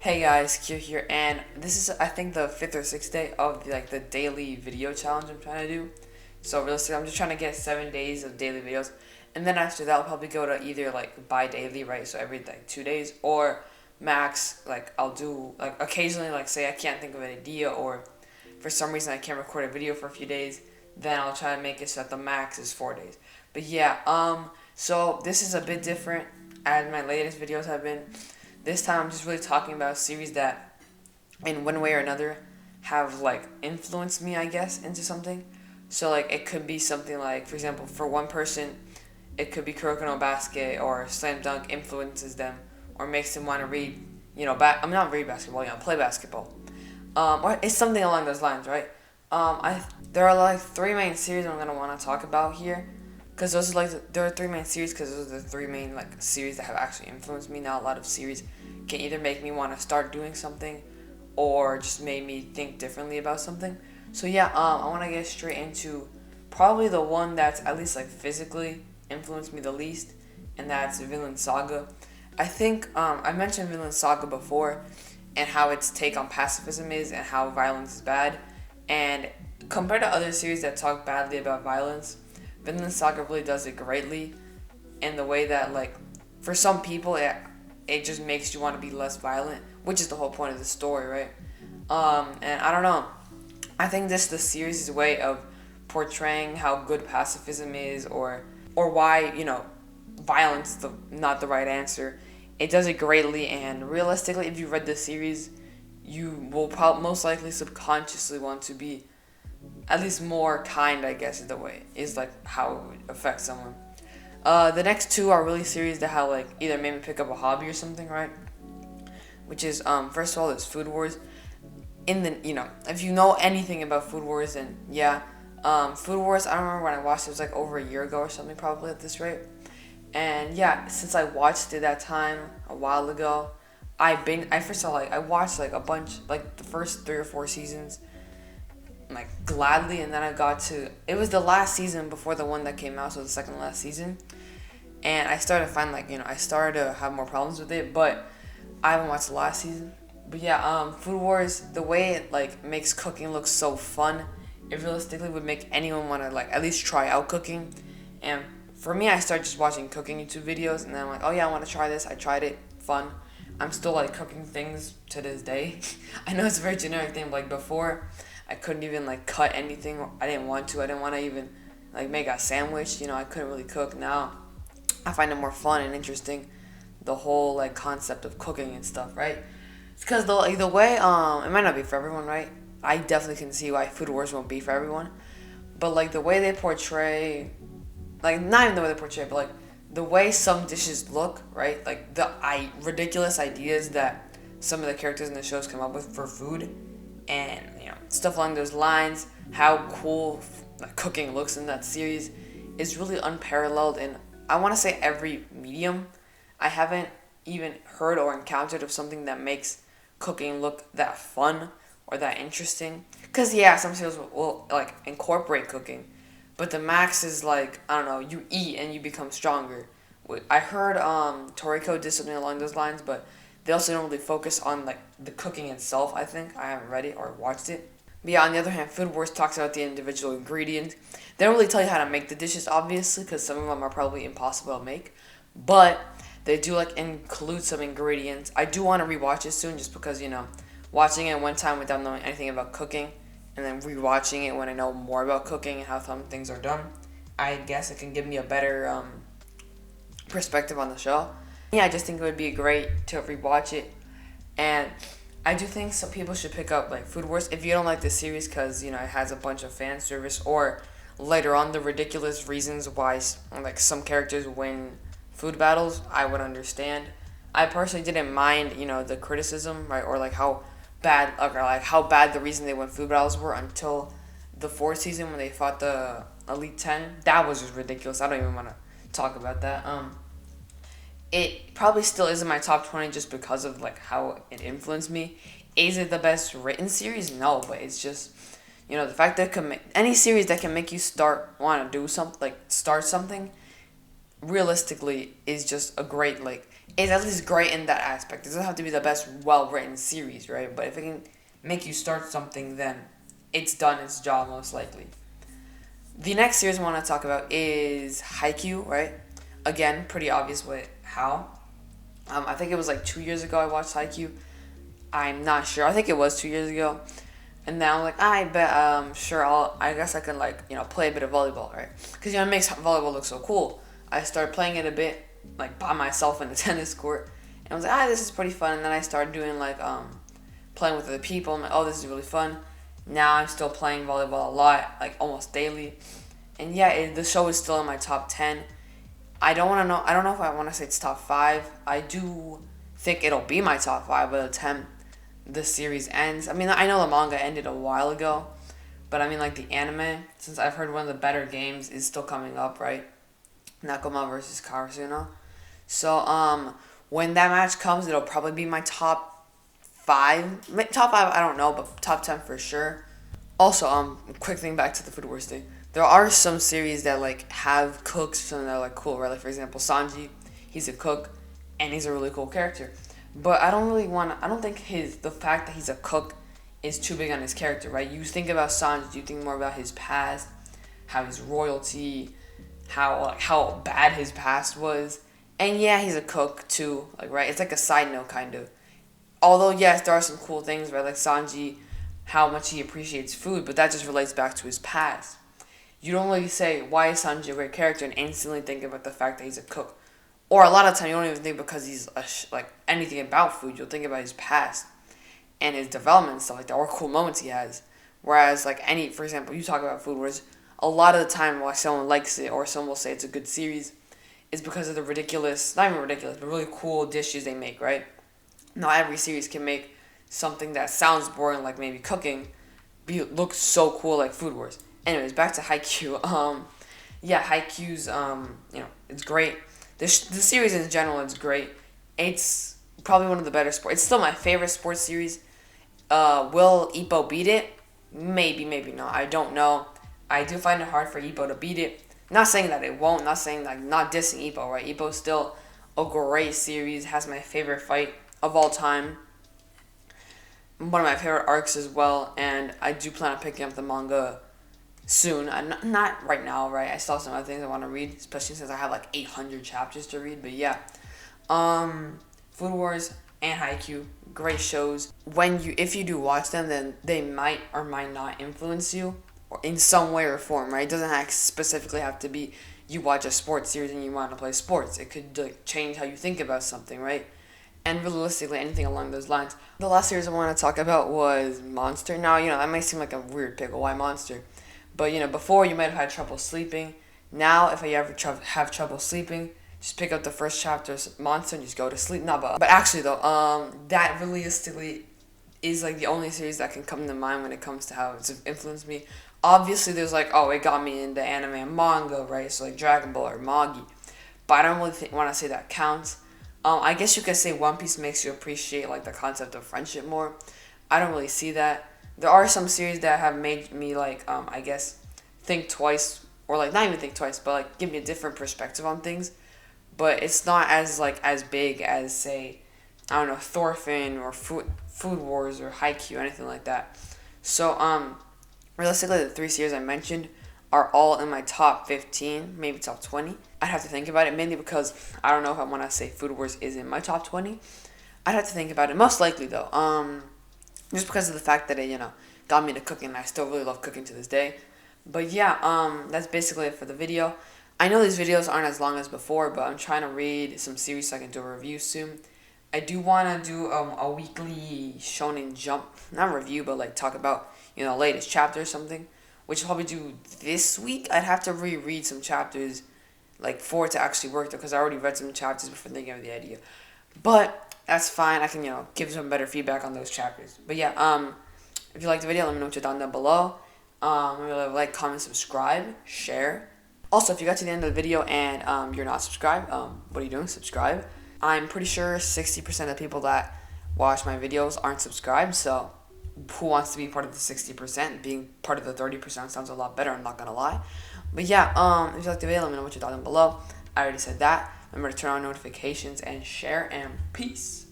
Hey guys, Q here, and this is I think the fifth or sixth day of the daily video challenge I'm trying to do. So realistically, I'm just trying to get 7 days of daily videos, and then after that, I'll probably go to either like bi-daily, right? So every 2 days, or max I'll do occasionally say I can't think of an idea or for some reason I can't record a video for a few days, then I'll try to make it so that the max is 4 days. But yeah, so this is a bit different as my latest videos have been. This time I'm just really talking about a series that, in one way or another, have influenced me, I guess, into something. So it could be something like, for example, for one person, it could be Kuroko no Basket or Slam Dunk influences them or makes them want to read, I'm not read basketball, play basketball. Or it's something along those lines, right? There are three main series I'm gonna want to talk about here, because those are there are three main series because those are the three main series that have actually influenced me. Now a lot of series can either make me want to start doing something, or just made me think differently about something. So yeah, I want to get straight into probably the one that's at least physically influenced me the least, and that's Villain Saga. I think I mentioned Villain Saga before, and how its take on pacifism is, and how violence is bad, and compared to other series that talk badly about violence, Vinland Saga really does it greatly in the way that, for some people, it just makes you want to be less violent, which is the whole point of the story, right? And I don't know. I think this the series' way of portraying how good pacifism is, or why violence is not the right answer. It does it greatly, and realistically, if you read the series, you will most likely subconsciously want to be at least more kind, I guess, is the way, is how it would affect someone. The next two are really series that have either made me pick up a hobby or something, right? Which is first of all, there's Food Wars. If you know anything about Food Wars, then yeah, Food Wars. I don't remember when I watched it. It was over a year ago or something, probably at this rate. And yeah, since I watched it that time a while ago, I watched a bunch, the first 3 or 4 seasons, gladly, and then it was the last season before the one that came out, so the second last season, and I started to find I started to have more problems with it, but I haven't watched the last season. But yeah, Food Wars, the way it makes cooking look so fun, it realistically would make anyone want to at least try out cooking. And for me, I started just watching cooking YouTube videos, and then I'm oh yeah, I want to try this. I tried it, fun. I'm still cooking things to this day. I know it's a very generic thing, but before, I couldn't even cut anything. I didn't want to. I didn't want to even make a sandwich. I couldn't really cook. Now I find it more fun and interesting, the whole concept of cooking and stuff, right? It's because the way it might not be for everyone, right? I definitely can see why Food Wars won't be for everyone, but the way they portray, not even the way they portray, but the way some dishes look, right? The ridiculous ideas that some of the characters in the shows come up with for food, and stuff along those lines. How cool cooking looks in that series is really unparalleled in, I want to say, every medium. I haven't even heard or encountered of something that makes cooking look that fun or that interesting. Because yeah, some shows will incorporate cooking, but the max is I don't know, you eat and you become stronger. I heard Toriko did something along those lines, but they also don't really focus on the cooking itself. I think I haven't read it or watched it. But yeah, on the other hand, Food Wars talks about the individual ingredients. They don't really tell you how to make the dishes, obviously, because some of them are probably impossible to make. But they do include some ingredients. I do want to rewatch it soon, just because watching it one time without knowing anything about cooking, and then rewatching it when I know more about cooking and how some things are done, I guess it can give me a better perspective on the show. Yeah, I just think it would be great to rewatch it, and I do think some people should pick up Food Wars if you don't like the series, because it has a bunch of fan service, or later on the ridiculous reasons why some characters win food battles. I would understand. I personally didn't mind the criticism, right, or how bad how bad the reason they win food battles were until the fourth season when they fought the Elite 10. That was just ridiculous. I don't even want to talk about that. It probably still isn't my top 20 just because of how it influenced me. Is it the best written series? No, but it's just the fact that any series that can make you want to do something, start something, realistically is just a great is at least great in that aspect. It doesn't have to be the best well-written series, right? But if it can make you start something, then it's done its job most likely. The next series I want to talk about is Haikyuu, right? Again, pretty obvious with how. I think it was like 2 years ago I watched Haikyuu. I'm not sure. I think it was 2 years ago. And now I'm like, I bet, sure, I guess I can, like, play a bit of volleyball, right? Because, it makes volleyball look so cool. I started playing it a bit, like, by myself in the tennis court. And I was like, this is pretty fun. And then I started doing, like, playing with other people. I'm like, this is really fun. Now I'm still playing volleyball a lot, like, almost daily. And, yeah, the show is still in my top 10. I don't know if I want to say it's top 5. I do think it'll be my top 5 by the time the series ends. I mean, I know the manga ended a while ago, but I mean, like, the anime, since I've heard one of the better games is still coming up, right? Nakama versus Karasuno. So, when that match comes, it'll probably be my top 5. Top 5, I don't know, but top 10 for sure. Also, quick thing back to the Food Wars thing. There are some series that, like, have cooks and they're, like, cool, right? Like, for example, Sanji, he's a cook, and he's a really cool character. But I don't think the fact that he's a cook is too big on his character, right? You think about Sanji, you think more about his past, how he's royalty, how bad his past was. And yeah, he's a cook too, like, right? It's like a side note, kind of. Although, yes, there are some cool things, right? Like Sanji, how much he appreciates food, but that just relates back to his past. You don't really say, why is Sanji a great character, and instantly think about the fact that he's a cook. Or a lot of time you don't even think because he's like anything about food. You'll think about his past and his development and stuff like that, or cool moments he has. Whereas like for example, you talk about Food Wars, a lot of the time why someone likes it or someone will say it's a good series is because of the ridiculous, not even ridiculous, but really cool dishes they make, right? Not every series can make something that sounds boring, like maybe cooking, look so cool like Food Wars. Anyways, back to Haikyuu. Yeah, Haikyuu's, it's great. The series in general is great. It's probably one of the better sports. It's still my favorite sports series. Will Ippo beat it? Maybe, maybe not. I don't know. I do find it hard for Ippo to beat it. Not saying that it won't. Not saying, like, not dissing Ippo, right? Ippo's still a great series. Has my favorite fight of all time. One of my favorite arcs as well. And I do plan on picking up the manga soon. Not right now, right? I still have some other things I want to read, especially since I have like 800 chapters to read. But yeah, Food Wars and Haikyuu, great shows. If you do watch them, then they might or might not influence you or in some way or form, right? It doesn't specifically have to be you watch a sports series and you want to play sports. It could like change how you think about something, right? And realistically, anything along those lines. The last series I want to talk about was Monster. Now, that might seem like a weird pick. Why Monster? But, before you might have had trouble sleeping. Now, if you ever have trouble sleeping, just pick up the first chapter of Monster and just go to sleep. No, but actually, though, that realistically is, like, the only series that can come to mind when it comes to how it's influenced me. Obviously, there's, like, it got me into anime and manga, right? So, like, Dragon Ball or Magi. But I don't really want to say that counts. I guess you could say One Piece makes you appreciate, like, the concept of friendship more. I don't really see that. There are some series that have made me, like, I guess, think twice, or, like, not even think twice, but, like, give me a different perspective on things. But it's not as big as, say, I don't know, Thorfinn, or Food Wars, or Haikyuu, anything like that. So, realistically, the 3 series I mentioned are all in my top 15, maybe top 20. I'd have to think about it, mainly because I don't know if I want to say Food Wars is in my top 20. I'd have to think about it, most likely, though. Just because of the fact that it, got me into cooking, and I still really love cooking to this day. But yeah, that's basically it for the video. I know these videos aren't as long as before, but I'm trying to read some series so I can do a review soon. I do want to do a weekly Shonen Jump, not review, but like talk about, latest chapter or something, which I'll probably do this week. I'd have to reread some chapters, like, for it to actually work, though, because I already read some chapters before thinking of the idea. But that's fine. I can, give some better feedback on those chapters. But yeah, if you liked the video, let me know what you thought down below. Remember to like, comment, subscribe, share. Also, if you got to the end of the video and you're not subscribed, what are you doing? Subscribe. I'm pretty sure 60% of the people that watch my videos aren't subscribed, so who wants to be part of the 60%? Being part of the 30% sounds a lot better, I'm not gonna lie. But yeah, if you like the video, let me know what you thought down below. I already said that. Remember to turn on notifications and share, and peace.